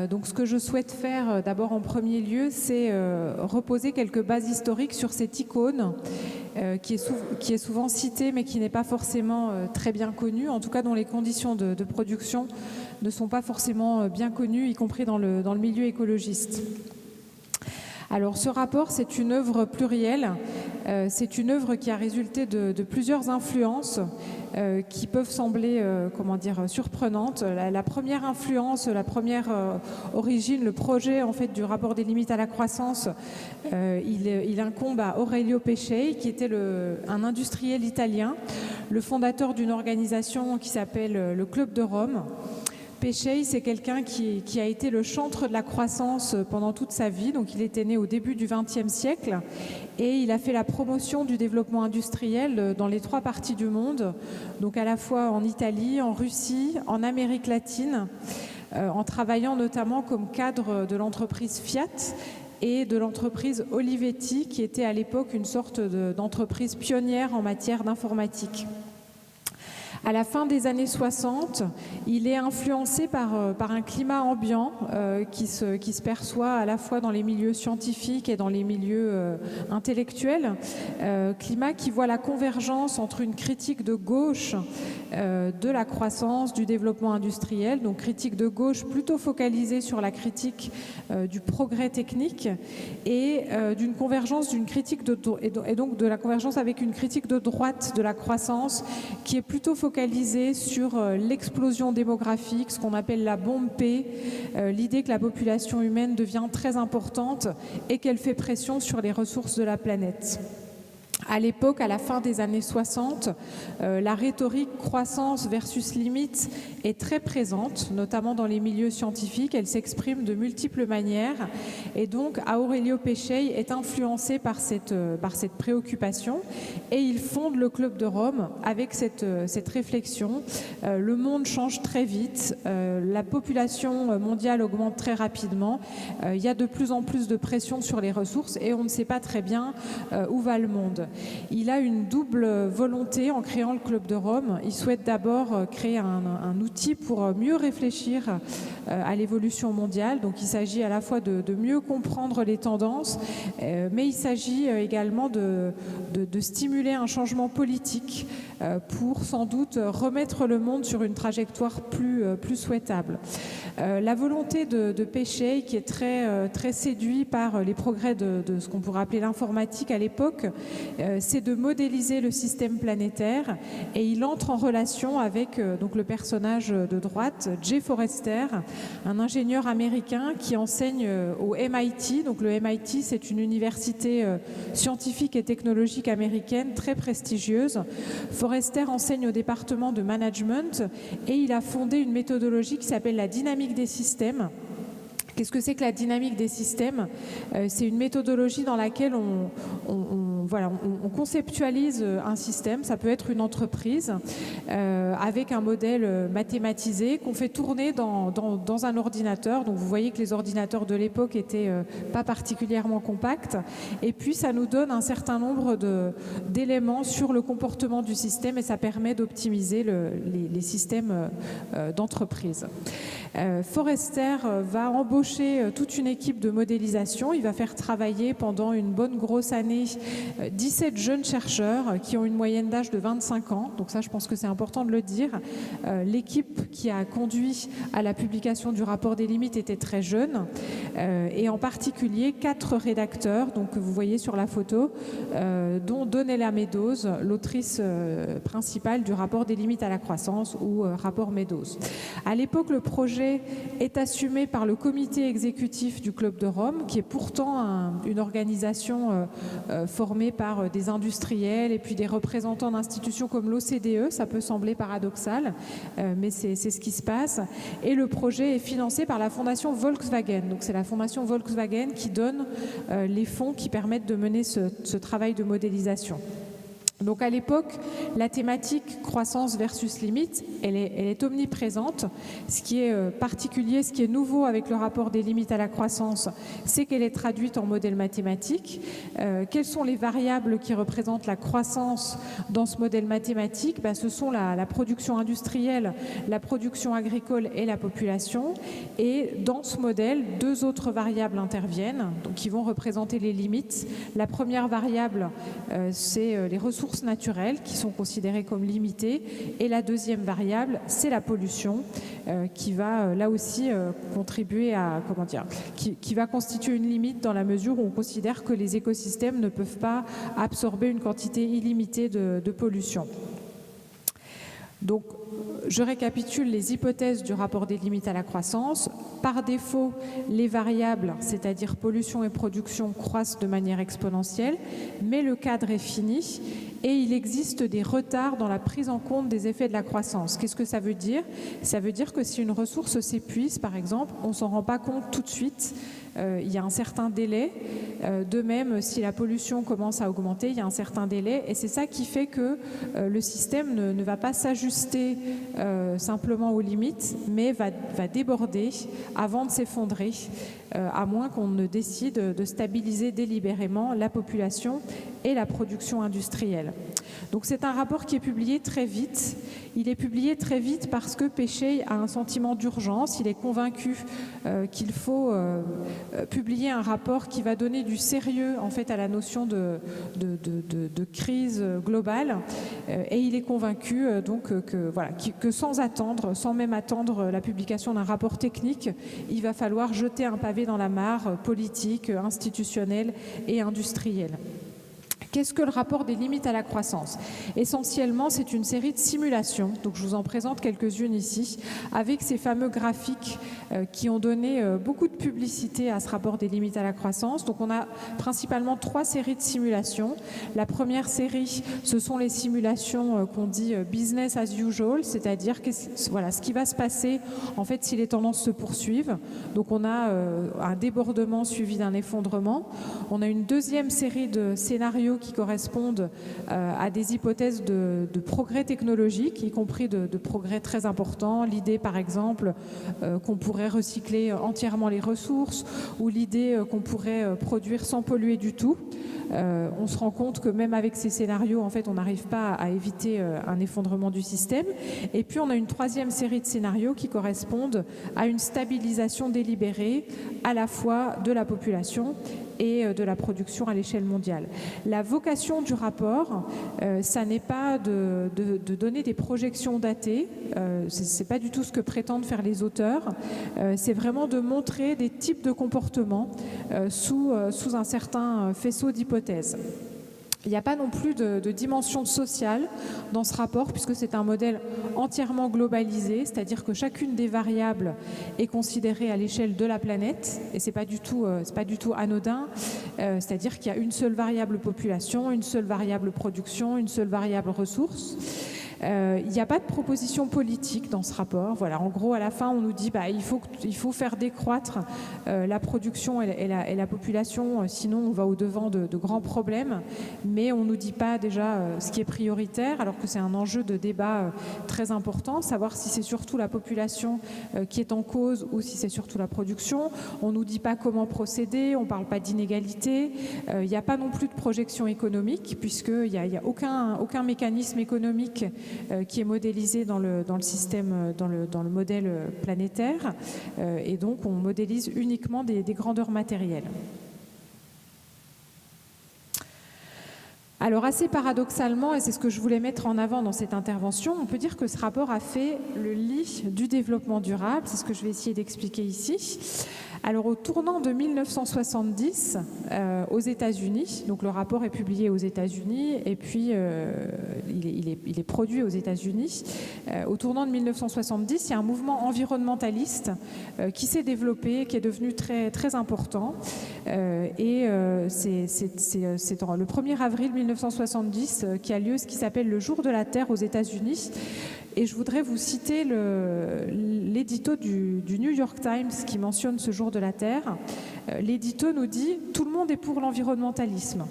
Donc ce que je souhaite faire d'abord en premier lieu, c'est reposer quelques bases historiques sur cette icône qui est souvent citée mais qui n'est pas forcément très bien connue, en tout cas dont les conditions de production ne sont pas forcément bien connues, y compris dans le milieu écologiste. Alors ce rapport, c'est une œuvre plurielle, c'est une œuvre qui a résulté de plusieurs influences qui peuvent sembler surprenantes. La première influence, la première origine, le projet en fait du rapport des limites à la croissance, il incombe à Aurelio Peccei, qui était un industriel italien, le fondateur d'une organisation qui s'appelle le Club de Rome. Peccei, c'est quelqu'un qui a été le chantre de la croissance pendant toute sa vie. Donc, il était né au début du XXe siècle et il a fait la promotion du développement industriel dans les 3 parties du monde, donc à la fois en Italie, en Russie, en Amérique latine, en travaillant notamment comme cadre de l'entreprise Fiat et de l'entreprise Olivetti, qui était à l'époque une sorte d'entreprise pionnière en matière d'informatique. À la fin des années 60, il est influencé par un climat ambiant qui se perçoit à la fois dans les milieux scientifiques et dans les milieux intellectuels. Climat qui voit la convergence entre une critique de gauche de la croissance, du développement industriel, donc critique de gauche plutôt focalisée sur la critique du progrès technique et d'une convergence d'une critique et donc de la convergence avec une critique de droite de la croissance qui est plutôt focalisée sur l'explosion démographique, ce qu'on appelle la bombe P, l'idée que la population humaine devient très importante et qu'elle fait pression sur les ressources de la planète. À l'époque, à la fin des années 60, la rhétorique croissance versus limite est très présente, notamment dans les milieux scientifiques. Elle s'exprime de multiples manières et donc Aurelio Peccei est influencé par cette préoccupation et il fonde le Club de Rome avec cette réflexion. Le monde change très vite, la population mondiale augmente très rapidement, il y a de plus en plus de pression sur les ressources et on ne sait pas très bien où va le monde. Il a une double volonté en créant le Club de Rome. Il souhaite d'abord créer un outil pour mieux réfléchir à l'évolution mondiale. Donc il s'agit à la fois de mieux comprendre les tendances, mais il s'agit également de stimuler un changement politique pour sans doute remettre le monde sur une trajectoire plus souhaitable. La volonté de Peccei, qui est très séduit par les progrès de ce qu'on pourrait appeler l'informatique à l'époque, c'est de modéliser le système planétaire et il entre en relation avec donc le personnage de droite, Jay Forrester, un ingénieur américain qui enseigne au MIT. Donc le MIT, c'est une université scientifique et technologique américaine très prestigieuse. Forrester enseigne au département de management et il a fondé une méthodologie qui s'appelle la dynamique des systèmes. Qu'est-ce que c'est que la dynamique des systèmes ? C'est une méthodologie dans laquelle on conceptualise un système, ça peut être une entreprise, avec un modèle mathématisé qu'on fait tourner dans un ordinateur. Donc vous voyez que les ordinateurs de l'époque étaient pas particulièrement compacts. Et puis ça nous donne un certain nombre d'éléments sur le comportement du système et ça permet d'optimiser les systèmes d'entreprise. Forrester va embaucher toute une équipe de modélisation. Il va faire travailler pendant une bonne grosse année 17 jeunes chercheurs qui ont une moyenne d'âge de 25 ans. Donc ça, je pense que c'est important de le dire. L'équipe qui a conduit à la publication du rapport des limites était très jeune et en particulier 4 rédacteurs, donc que vous voyez sur la photo, dont Donella Meadows, l'autrice principale du rapport des limites à la croissance ou rapport Meadows. À l'époque, le projet est assumé par le comité exécutif du Club de Rome, qui est pourtant une organisation formée par des industriels et puis des représentants d'institutions comme l'OCDE. Ça peut sembler paradoxal, mais c'est ce qui se passe. Et le projet est financé par la fondation Volkswagen. Donc c'est la fondation Volkswagen qui donne les fonds qui permettent de mener ce travail de modélisation. Donc à l'époque, la thématique croissance versus limite, elle est omniprésente. Ce qui est particulier, ce qui est nouveau avec le rapport des limites à la croissance, c'est qu'elle est traduite en modèle mathématique. Quelles sont les variables qui représentent la croissance dans ce modèle mathématique? Ce sont la production industrielle, la production agricole et la population. Et dans ce modèle, deux autres variables interviennent, donc qui vont représenter les limites. La première variable, c'est les ressources naturelles qui sont considérées comme limitées, et la deuxième variable, c'est la pollution qui va là aussi contribuer à, qui va constituer une limite dans la mesure où on considère que les écosystèmes ne peuvent pas absorber une quantité illimitée de pollution. Donc, je récapitule les hypothèses du rapport des limites à la croissance. Par défaut, les variables, c'est-à-dire pollution et production, croissent de manière exponentielle, mais le cadre est fini et il existe des retards dans la prise en compte des effets de la croissance. Qu'est-ce que ça veut dire? Ça veut dire que si une ressource s'épuise, par exemple, on ne s'en rend pas compte tout de suite. Il y a un certain délai. De même, si la pollution commence à augmenter, il y a un certain délai. Et c'est ça qui fait que le système ne va pas s'ajuster simplement aux limites, mais va déborder avant de s'effondrer, à moins qu'on ne décide de stabiliser délibérément la population et la production industrielle. Donc c'est un rapport qui est publié très vite. Il est publié très vite parce que Péchet a un sentiment d'urgence. Il est convaincu qu'il faut publier un rapport qui va donner du sérieux en fait à la notion de crise globale. Et il est convaincu que sans attendre, sans même attendre la publication d'un rapport technique, il va falloir jeter un pavé dans la mare politique, institutionnelle et industrielle. Qu'est-ce que le rapport des limites à la croissance? Essentiellement, c'est une série de simulations, donc je vous en présente quelques-unes ici, avec ces fameux graphiques qui ont donné beaucoup de publicité à ce rapport des limites à la croissance. Donc on a principalement 3 séries de simulations. La première série, ce sont les simulations qu'on dit business as usual, c'est-à-dire ce qui va se passer en fait si les tendances se poursuivent. Donc on a un débordement suivi d'un effondrement. On a une deuxième série de scénarios qui correspondent à des hypothèses de progrès technologique, y compris de progrès très importants. L'idée, par exemple, qu'on pourrait recycler entièrement les ressources, ou l'idée qu'on pourrait produire sans polluer du tout. On se rend compte que même avec ces scénarios, en fait, on n'arrive pas à éviter un effondrement du système. Et puis, on a une troisième série de scénarios qui correspondent à une stabilisation délibérée à la fois de la population et de la production à l'échelle mondiale. La vocation du rapport, ça n'est pas de donner des projections datées, c'est pas du tout ce que prétendent faire les auteurs, c'est vraiment de montrer des types de comportements sous un certain faisceau d'hypothèses. Il n'y a pas non plus de dimension sociale dans ce rapport, puisque c'est un modèle entièrement globalisé, c'est-à-dire que chacune des variables est considérée à l'échelle de la planète, et c'est pas du tout anodin, c'est-à-dire qu'il y a une seule variable population, une seule variable production, une seule variable ressources. Il n'y a pas de proposition politique dans ce rapport. Voilà, en gros, à la fin, on nous dit il faut faire décroître la production et la population, sinon on va au-devant de grands problèmes. Mais on ne nous dit pas déjà ce qui est prioritaire, alors que c'est un enjeu de débat très important, savoir si c'est surtout la population qui est en cause ou si c'est surtout la production. On ne nous dit pas comment procéder, on ne parle pas d'inégalité. Il n'y a pas non plus de projection économique, puisqu'il n'y a aucun mécanisme économique qui est modélisé dans le système, dans le modèle planétaire, et donc on modélise uniquement des grandeurs matérielles. Alors assez paradoxalement, et c'est ce que je voulais mettre en avant dans cette intervention, on peut dire que ce rapport a fait le lit du développement durable, c'est ce que je vais essayer d'expliquer ici. Alors au tournant de 1970 aux États-Unis, donc le rapport est publié aux États-Unis et puis il est produit aux États-Unis. Au tournant de 1970, il y a un mouvement environnementaliste qui s'est développé, qui est devenu très, très important. Et c'est le 1er avril 1970 qui a lieu ce qui s'appelle le Jour de la Terre aux États-Unis. Et je voudrais vous citer l'édito du New York Times qui mentionne ce jour de la Terre. L'édito nous dit « Tout le monde est pour l'environnementalisme ».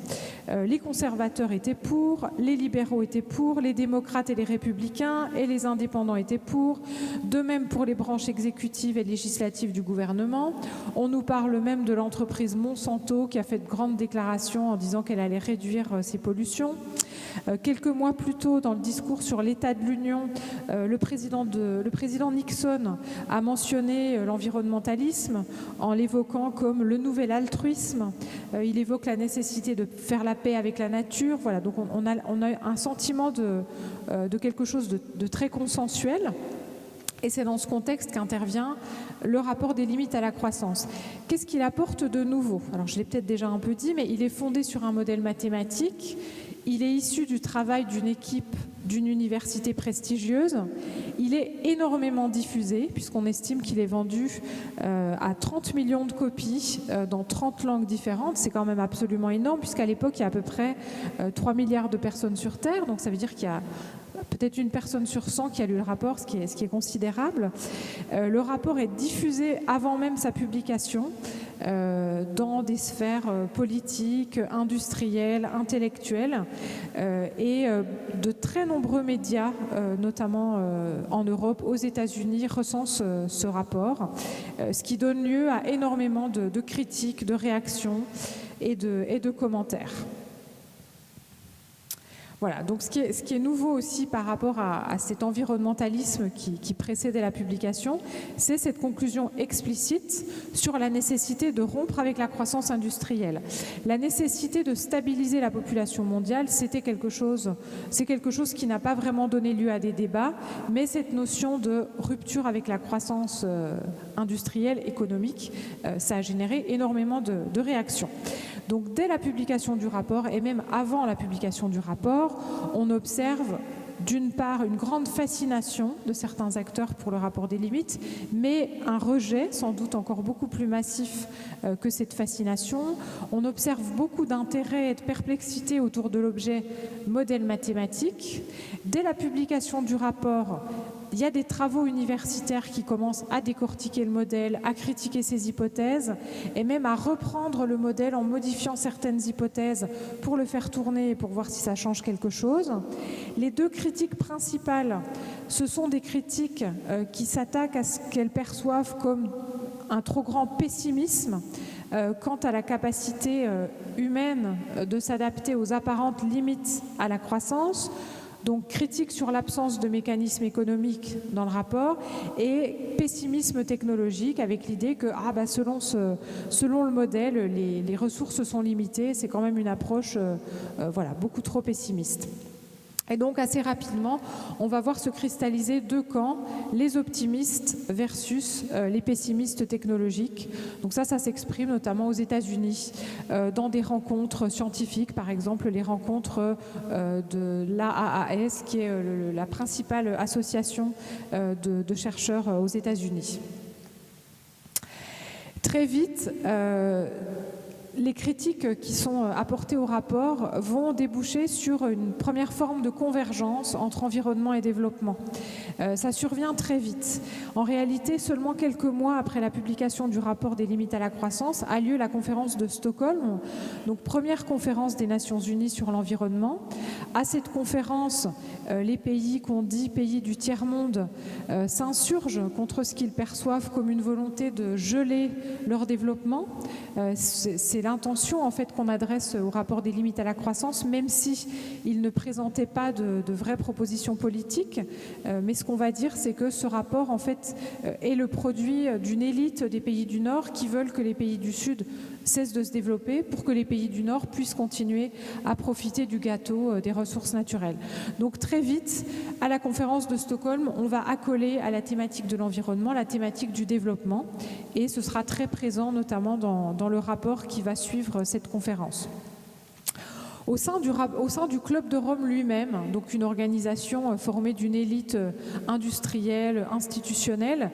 Les conservateurs étaient pour, les libéraux étaient pour, les démocrates et les républicains et les indépendants étaient pour, de même pour les branches exécutives et législatives du gouvernement. On nous parle même de l'entreprise Monsanto qui a fait de grandes déclarations en disant qu'elle allait réduire ses pollutions. Quelques mois plus tôt, dans le discours sur l'état de l'Union, le président Nixon a mentionné l'environnementalisme en l'évoquant comme le nouvel altruisme. Il évoque la nécessité de faire la paix avec la nature. Voilà, donc on a un sentiment de quelque chose de très consensuel. Et c'est dans ce contexte qu'intervient le rapport des limites à la croissance. Qu'est-ce qu'il apporte de nouveau? Alors je l'ai peut-être déjà un peu dit, mais il est fondé sur un modèle mathématique. Il est issu du travail d'une équipe d'une université prestigieuse. Il est énormément diffusé, puisqu'on estime qu'il est vendu à 30 millions de copies dans 30 langues différentes. C'est quand même absolument énorme, puisqu'à l'époque, il y a à peu près 3 milliards de personnes sur Terre. Donc ça veut dire qu'il y a peut-être une personne sur 100 qui a lu le rapport, ce qui est considérable. Le rapport est diffusé avant même sa publication dans des sphères politiques, industrielles, intellectuelles et de très nombreux médias, notamment en Europe, aux États-Unis, recensent ce rapport, ce qui donne lieu à énormément de critiques, de réactions et de commentaires. Voilà, donc ce qui est nouveau aussi par rapport à cet environnementalisme qui précédait la publication, c'est cette conclusion explicite sur la nécessité de rompre avec la croissance industrielle. La nécessité de stabiliser la population mondiale, c'est quelque chose qui n'a pas vraiment donné lieu à des débats, mais cette notion de rupture avec la croissance industrielle, économique, ça a généré énormément de réactions. Donc dès la publication du rapport, et même avant la publication du rapport, on observe d'une part une grande fascination de certains acteurs pour le rapport des limites, mais un rejet sans doute encore beaucoup plus massif que cette fascination. On observe beaucoup d'intérêt et de perplexité autour de l'objet modèle mathématique. Dès la publication du rapport, il y a des travaux universitaires qui commencent à décortiquer le modèle, à critiquer ses hypothèses et même à reprendre le modèle en modifiant certaines hypothèses pour le faire tourner et pour voir si ça change quelque chose. Les deux critiques principales, ce sont des critiques qui s'attaquent à ce qu'elles perçoivent comme un trop grand pessimisme quant à la capacité humaine de s'adapter aux apparentes limites à la croissance. Donc critique sur l'absence de mécanismes économiques dans le rapport et pessimisme technologique avec l'idée que selon le modèle, les ressources sont limitées. C'est quand même une approche beaucoup trop pessimiste. Et donc assez rapidement, on va voir se cristalliser deux camps, les optimistes versus les pessimistes technologiques. Donc ça s'exprime notamment aux États-Unis dans des rencontres scientifiques, par exemple les rencontres de l'AAAS, qui est la principale association de chercheurs aux États-Unis. Très vite, les critiques qui sont apportées au rapport vont déboucher sur une première forme de convergence entre environnement et développement. Ça survient très vite. En réalité, seulement quelques mois après la publication du rapport des limites à la croissance a lieu la conférence de Stockholm, donc première conférence des Nations Unies sur l'environnement. À cette conférence, les pays qu'on dit pays du tiers-monde s'insurgent contre ce qu'ils perçoivent comme une volonté de geler leur développement. C'est l'intention en fait qu'on adresse au rapport des limites à la croissance, même si il ne présentait pas de vraies propositions politiques. Mais ce qu'on va dire, c'est que ce rapport en fait est le produit d'une élite des pays du Nord qui veulent que les pays du Sud cessent de se développer pour que les pays du Nord puissent continuer à profiter du gâteau des ressources naturelles. Donc très vite, à la conférence de Stockholm, on va accoler à la thématique de l'environnement la thématique du développement et ce sera très présent notamment dans le rapport qui va suivre cette conférence. Au sein du Club de Rome lui-même, donc une organisation formée d'une élite industrielle, institutionnelle,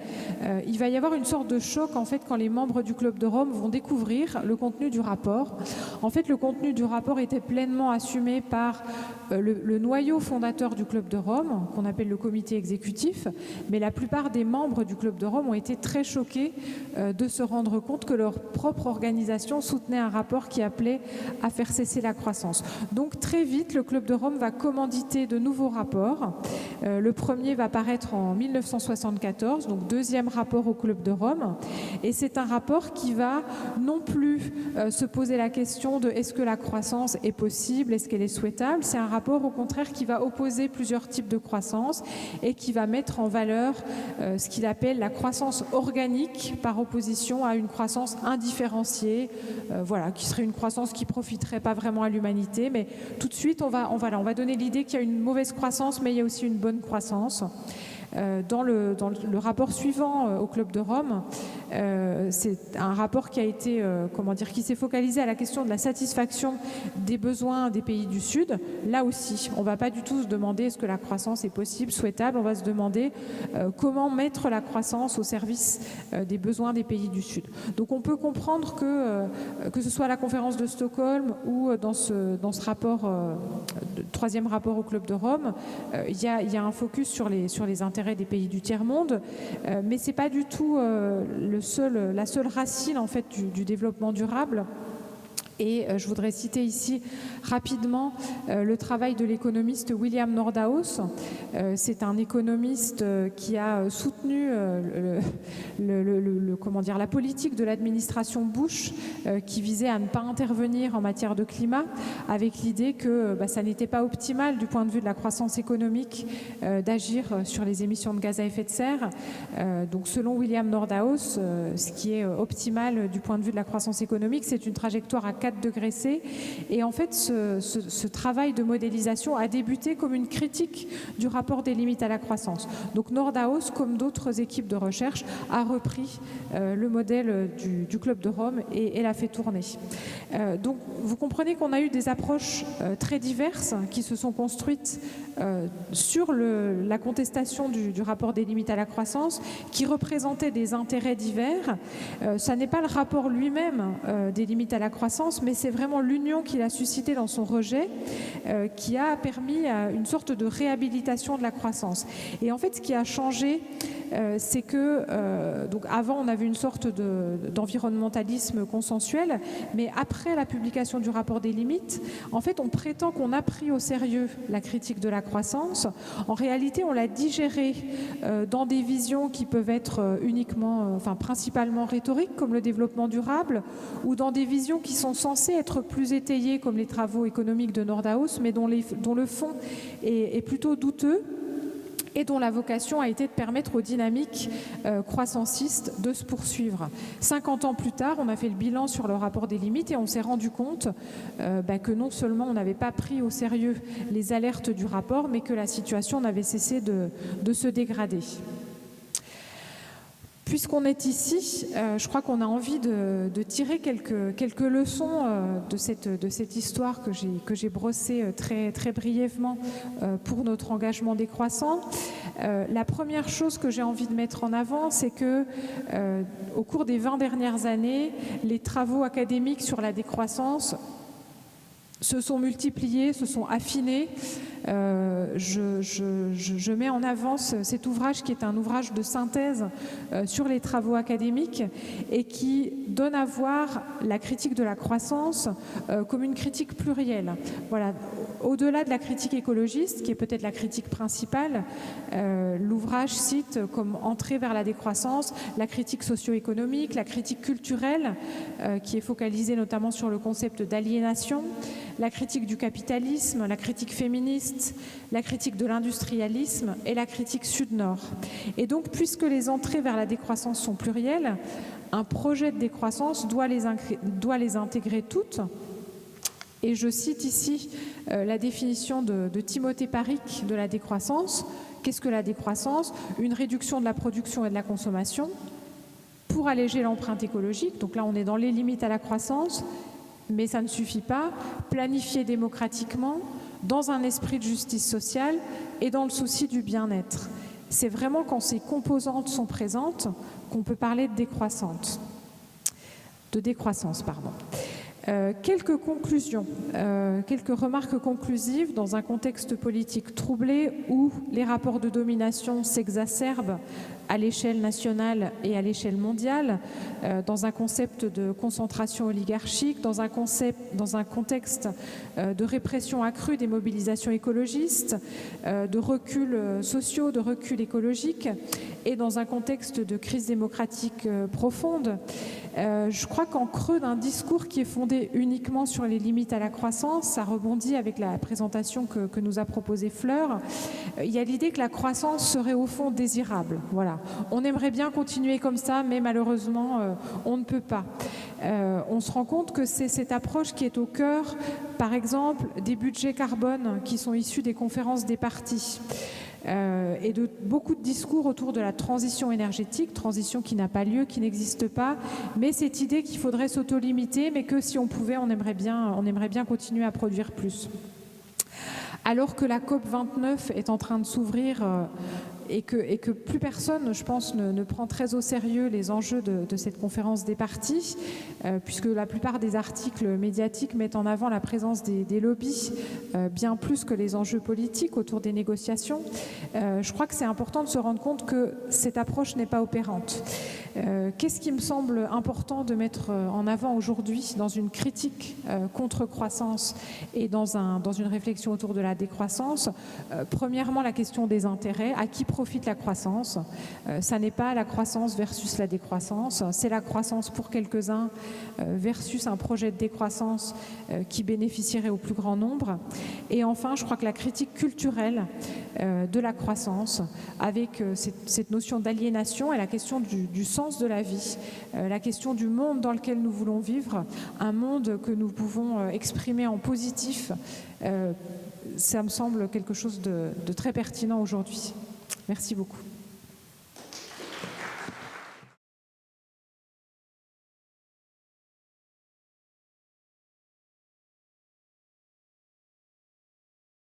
il va y avoir une sorte de choc en fait quand les membres du Club de Rome vont découvrir le contenu du rapport. En fait, le contenu du rapport était pleinement assumé par le noyau fondateur du Club de Rome, qu'on appelle le comité exécutif, mais la plupart des membres du Club de Rome ont été très choqués de se rendre compte que leur propre organisation soutenait un rapport qui appelait à faire cesser la croissance. Donc très vite, le Club de Rome va commanditer de nouveaux rapports. Le premier va paraître en 1974, donc deuxième rapport au Club de Rome. Et c'est un rapport qui va non plus se poser la question de est-ce que la croissance est possible, est-ce qu'elle est souhaitable. C'est un rapport au contraire qui va opposer plusieurs types de croissance et qui va mettre en valeur ce qu'il appelle la croissance organique par opposition à une croissance indifférenciée, voilà, qui serait une croissance qui ne profiterait pas vraiment à l'humanité. Mais tout de suite, on va donner l'idée qu'il y a une mauvaise croissance, mais il y a aussi une bonne croissance. Dans le rapport suivant au Club de Rome, c'est un rapport qui a été, qui s'est focalisé à la question de la satisfaction des besoins des pays du Sud. Là aussi, on ne va pas du tout se demander est-ce que la croissance est possible, souhaitable. On va se demander comment mettre la croissance au service des besoins des pays du Sud. Donc on peut comprendre que ce soit à la conférence de Stockholm ou dans ce rapport, troisième rapport au Club de Rome, il y a un focus sur les intérêts des pays du tiers-monde, mais ce n'est pas du tout la seule racine en fait, du développement durable. Et je voudrais citer ici rapidement le travail de l'économiste William Nordhaus. C'est un économiste qui a soutenu la politique de l'administration Bush qui visait à ne pas intervenir en matière de climat, avec l'idée que ça n'était pas optimal du point de vue de la croissance économique d'agir sur les émissions de gaz à effet de serre. Donc selon William Nordhaus, ce qui est optimal du point de vue de la croissance économique, c'est une trajectoire à 4 degrés C. Et en fait, ce travail de modélisation a débuté comme une critique du rapport des limites à la croissance. Donc Nordhaus, comme d'autres équipes de recherche, a repris le modèle du Club de Rome et l'a fait tourner. Donc vous comprenez qu'on a eu des approches très diverses qui se sont construites sur la contestation du rapport des limites à la croissance, qui représentaient des intérêts divers. Ça n'est pas le rapport lui-même des limites à la croissance, mais c'est vraiment l'union qu'il a suscité dans son rejet qui a permis une sorte de réhabilitation de la croissance. Et en fait, ce qui a changé, c'est que donc avant, on avait une sorte d'environnementalisme consensuel, mais après la publication du rapport des limites, en fait, on prétend qu'on a pris au sérieux la critique de la croissance. En réalité, on l'a digérée dans des visions qui peuvent être principalement rhétoriques, comme le développement durable, ou dans des visions qui sont censées être plus étayées, comme les travaux économiques de Nordhaus, mais dont le fond est plutôt douteux, et dont la vocation a été de permettre aux dynamiques croissancistes de se poursuivre. 50 ans plus tard, on a fait le bilan sur le rapport des limites et on s'est rendu compte que non seulement on n'avait pas pris au sérieux les alertes du rapport, mais que la situation n'avait cessé de se dégrader. Puisqu'on est ici, je crois qu'on a envie de tirer quelques leçons de cette histoire que j'ai brossée très, très brièvement pour notre engagement décroissant. La première chose que j'ai envie de mettre en avant, c'est que au cours des 20 dernières années, les travaux académiques sur la décroissance se sont multipliés, se sont affinés. Je mets en avant cet ouvrage qui est un ouvrage de synthèse sur les travaux académiques et qui donne à voir la critique de la croissance comme une critique plurielle. Voilà. Au-delà de la critique écologiste, qui est peut-être la critique principale, l'ouvrage cite comme entrée vers la décroissance la critique socio-économique, la critique culturelle, qui est focalisée notamment sur le concept d'aliénation, la critique du capitalisme, la critique féministe, la critique de l'industrialisme et la critique sud-nord. Et donc, puisque les entrées vers la décroissance sont plurielles, un projet de décroissance doit les intégrer toutes. Et je cite ici la définition de Timothée Parikh de la décroissance. Qu'est-ce que la décroissance ? Une réduction de la production et de la consommation pour alléger l'empreinte écologique. Donc là, on est dans les limites à la croissance. mais ça ne suffit pas. Planifier démocratiquement, dans un esprit de justice sociale et dans le souci du bien-être. C'est vraiment quand ces composantes sont présentes qu'on peut parler de décroissance. Quelques conclusions, quelques remarques conclusives dans un contexte politique troublé où les rapports de domination s'exacerbent à l'échelle nationale et à l'échelle mondiale, dans un concept de concentration oligarchique, dans un contexte de répression accrue des mobilisations écologistes, de reculs sociaux, de reculs écologiques, et dans un contexte de crise démocratique profonde. Je crois qu'en creux d'un discours qui est fondé uniquement sur les limites à la croissance, ça rebondit avec la présentation que nous a proposée Fleur, il y a l'idée que la croissance serait au fond désirable. Voilà. On aimerait bien continuer comme ça, mais malheureusement, on ne peut pas. On se rend compte que c'est cette approche qui est au cœur, par exemple, des budgets carbone qui sont issus des conférences des partis. Et de beaucoup de discours autour de la transition énergétique, transition qui n'a pas lieu, qui n'existe pas, mais cette idée qu'il faudrait s'auto-limiter, mais que si on pouvait, on aimerait bien continuer à produire plus. Alors que la COP29 est en train de s'ouvrir et que plus personne, je pense, ne prend très au sérieux les enjeux de cette conférence des partis, puisque la plupart des articles médiatiques mettent en avant la présence des lobbies, bien plus que les enjeux politiques autour des négociations. Je crois que c'est important de se rendre compte que cette approche n'est pas opérante. Qu'est-ce qui me semble important de mettre en avant aujourd'hui dans une critique contre croissance et dans une réflexion autour de la décroissance? Premièrement, la question des intérêts. À qui profite la croissance? Ça n'est pas la croissance versus la décroissance, c'est la croissance pour quelques-uns versus un projet de décroissance qui bénéficierait au plus grand nombre. Et enfin, je crois que la critique culturelle de la croissance, avec cette notion d'aliénation et la question du sens de la vie, la question du monde dans lequel nous voulons vivre, un monde que nous pouvons exprimer en positif, ça me semble quelque chose de très pertinent aujourd'hui. Merci beaucoup.